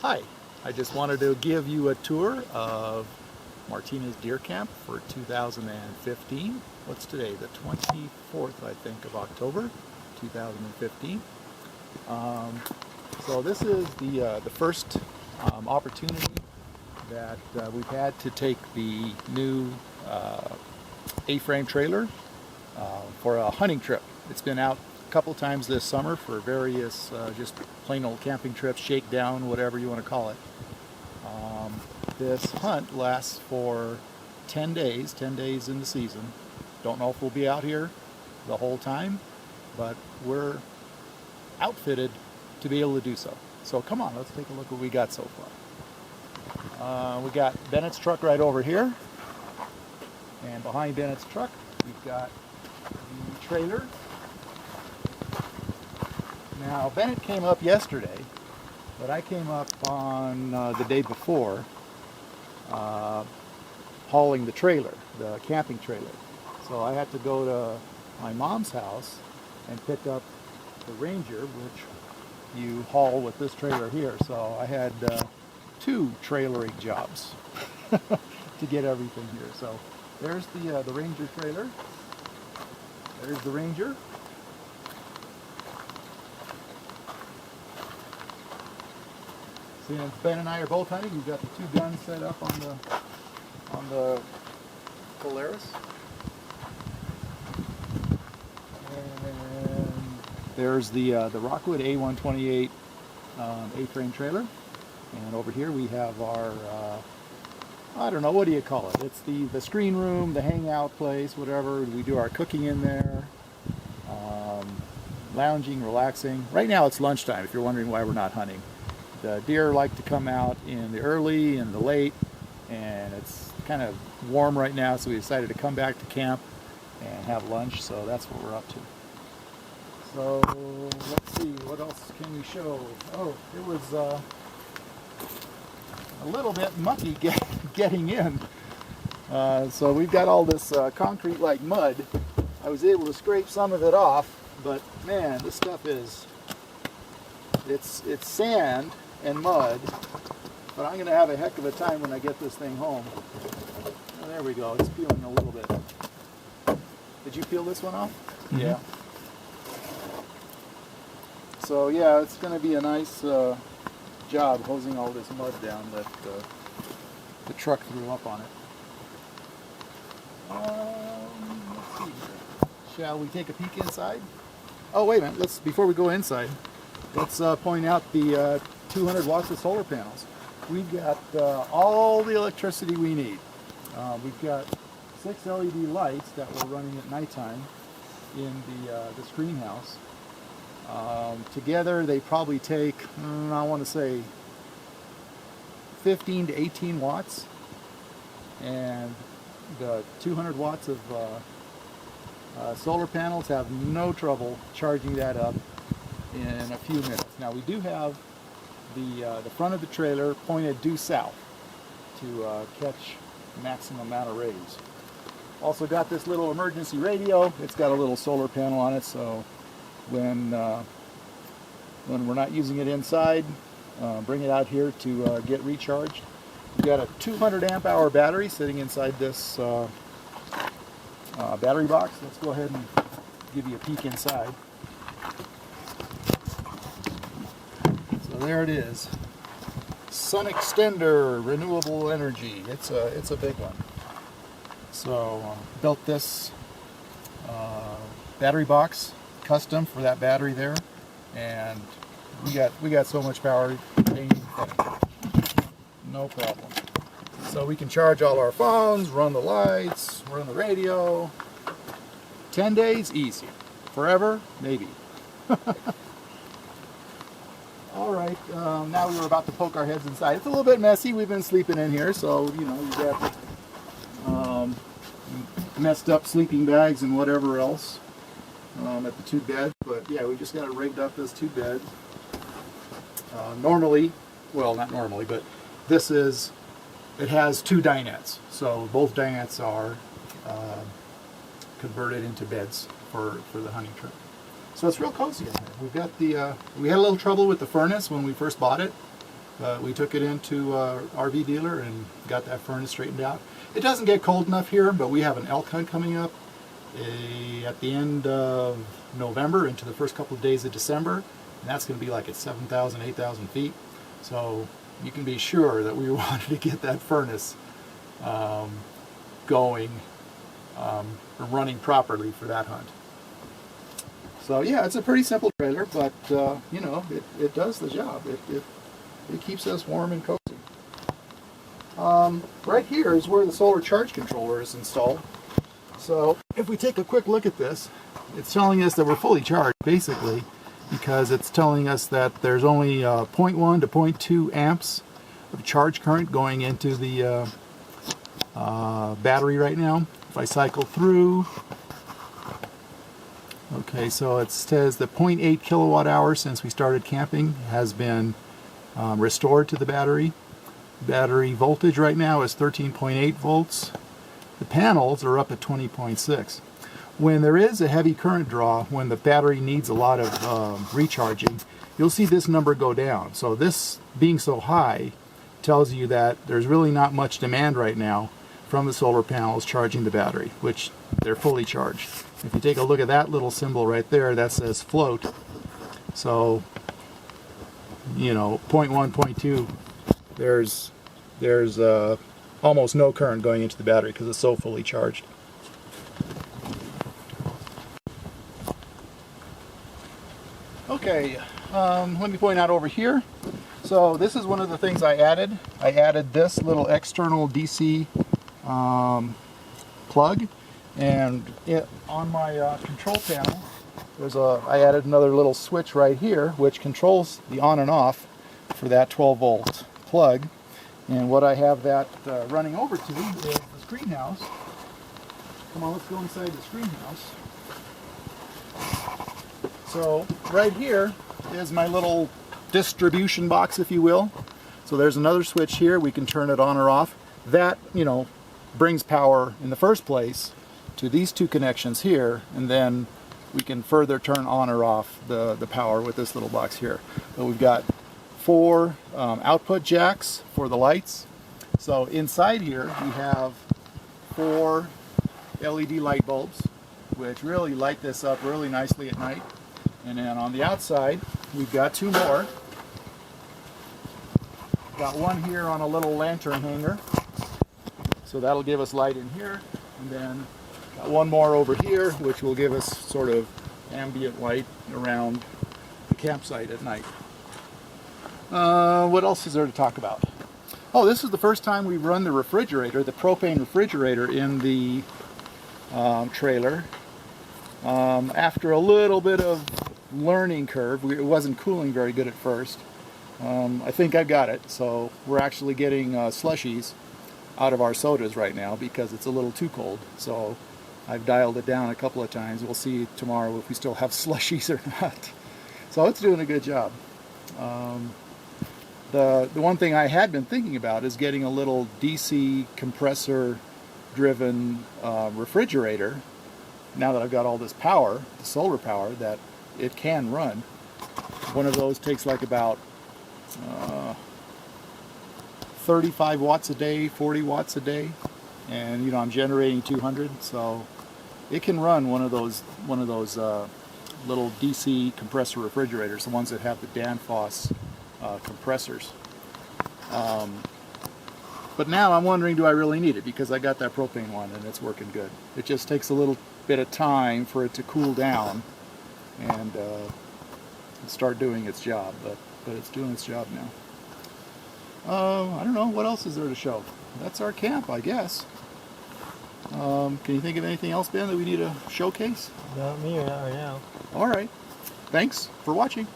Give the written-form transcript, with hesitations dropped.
Hi, I just wanted to give you a tour of Martinez Deer Camp for 2015. What's today? The 24th, I think, of October, 2015. So this is the first opportunity that we've had to take the new A-frame trailer for a hunting trip. It's been out a couple times this summer for various just plain old camping trips, shakedown, whatever you want to call it. This hunt lasts for 10 days in the season. Don't know if we'll be out here the whole time, but we're outfitted to be able to do so. So come on, let's take a look what we got so far. We got Bennett's truck right over here, and behind Bennett's truck we've got the trailer. Now Bennett came up yesterday, but I came up on the day before hauling the trailer, the camping trailer. So I had to go to my mom's house and pick up the Ranger, which you haul with this trailer here. So I had two trailering jobs to get everything here. So there's the Ranger trailer. There's the Ranger. Since Ben and I are both hunting, we've got the two guns set up on the Polaris. And there's the Rockwood A128 A-frame trailer. And over here we have our I don't know, what do you call it? It's the screen room, the hangout place, whatever. We do our cooking in there, lounging, relaxing. Right now it's lunchtime, if you're wondering why we're not hunting. The deer like to come out in the early and the late, and it's kind of warm right now, so we decided to come back to camp and have lunch, so that's what we're up to. So let's see, what else can we show? Oh, it was a little bit mucky getting in. So we've got all this concrete like mud. I was able to scrape some of it off, but man, this stuff is, it's sand and mud, but I'm going to have a heck of a time when I get this thing home. Oh, there we go, it's peeling a little bit. Did you peel this one off? Mm-hmm. Yeah. So yeah, it's going to be a nice job hosing all this mud down that the truck threw up on it. Let's see here. Shall we take a peek inside? Oh wait a minute, before we go inside, let's point out the 200 watts of solar panels. We've got all the electricity we need. We've got 6 LED lights that we're running at nighttime in the screen house. Together they probably take, I want to say, 15 to 18 watts. And the 200 watts of solar panels have no trouble charging that up in a few minutes. Now we do have the front of the trailer pointed due south to catch maximum amount of rays. Also got this little emergency radio. It's got a little solar panel on it, so when we're not using it inside, bring it out here to get recharged. We've got a 200 amp hour battery sitting inside this battery box. Let's go ahead and give you a peek inside. So there it is. Sun Extender Renewable Energy. It's a big one. So built this battery box custom for that battery there, and we got so much power, no problem. So we can charge all our phones, run the lights, run the radio. 10 days, easy. Forever, maybe. All right, now we're about to poke our heads inside. It's a little bit messy. We've been sleeping in here, so you know, you got messed up sleeping bags and whatever else at the two beds. But yeah, we just got it rigged up as two beds. Normally, well, not normally, but it has two dinettes, so both dinettes are converted into beds for the hunting trip. So it's real cozy in here. We've got we had a little trouble with the furnace when we first bought it. But we took it into our RV dealer and got that furnace straightened out. It doesn't get cold enough here, but we have an elk hunt coming up at the end of November into the first couple of days of December. And that's going to be like at 7,000, 8,000 feet. So you can be sure that we wanted to get that furnace going, running properly for that hunt. So yeah, it's a pretty simple trailer, but you know, it does the job. It keeps us warm and cozy. Right here is where the solar charge controller is installed. So if we take a quick look at this, it's telling us that we're fully charged, basically, because it's telling us that there's only 0.1 to 0.2 amps of charge current going into the battery right now. If I cycle through, okay, so it says that 0.8 kilowatt hours since we started camping has been restored to the battery. Battery voltage right now is 13.8 volts. The panels are up at 20.6. When there is a heavy current draw, when the battery needs a lot of recharging, you'll see this number go down. So this being so high tells you that there's really not much demand right now from the solar panels charging the battery, which they're fully charged. If you take a look at that little symbol right there, that says float. So, you know, 0.1, 0.2, there's almost no current going into the battery because it's so fully charged. Okay, let me point out over here. So this is one of the things I added. I added this little external DC plug, and on my control panel, I added another little switch right here, which controls the on and off for that 12-volt plug. And what I have that running over to is the screen house. Come on, let's go inside the screen house. So right here is my little distribution box, if you will. So there's another switch here. We can turn it on or off. That, you know, brings power in the first place to these two connections here, and then we can further turn on or off the power with this little box here. So we've got 4 output jacks for the lights. So inside here we have 4 LED light bulbs, which really light this up really nicely at night. And then on the outside we've got 2 more. Got one here on a little lantern hanger, so that'll give us light in here, and then got one more over here which will give us sort of ambient light around the campsite at night. What else is there to talk about? Oh, this is the first time we've run the refrigerator, the propane refrigerator, in the trailer. After a little bit of learning curve, it wasn't cooling very good at first. I think I've got it, so we're actually getting slushies out of our sodas right now because it's a little too cold. So I've dialed it down a couple of times. We'll see tomorrow if we still have slushies or not. So it's doing a good job. The one thing I had been thinking about is getting a little DC compressor-driven refrigerator. Now that I've got all this power, the solar power, that it can run. One of those takes like about 35 watts a day, 40 watts a day, and you know, I'm generating 200, so it can run one of those little DC compressor refrigerators, the ones that have the Danfoss compressors. But now I'm wondering, do I really need it? Because I got that propane one and it's working good. It just takes a little bit of time for it to cool down and start doing its job, but it's doing its job now. I don't know, what else is there to show? That's our camp, I guess. Can you think of anything else, Ben, that we need to showcase? Not me, not right now. All right. Thanks for watching.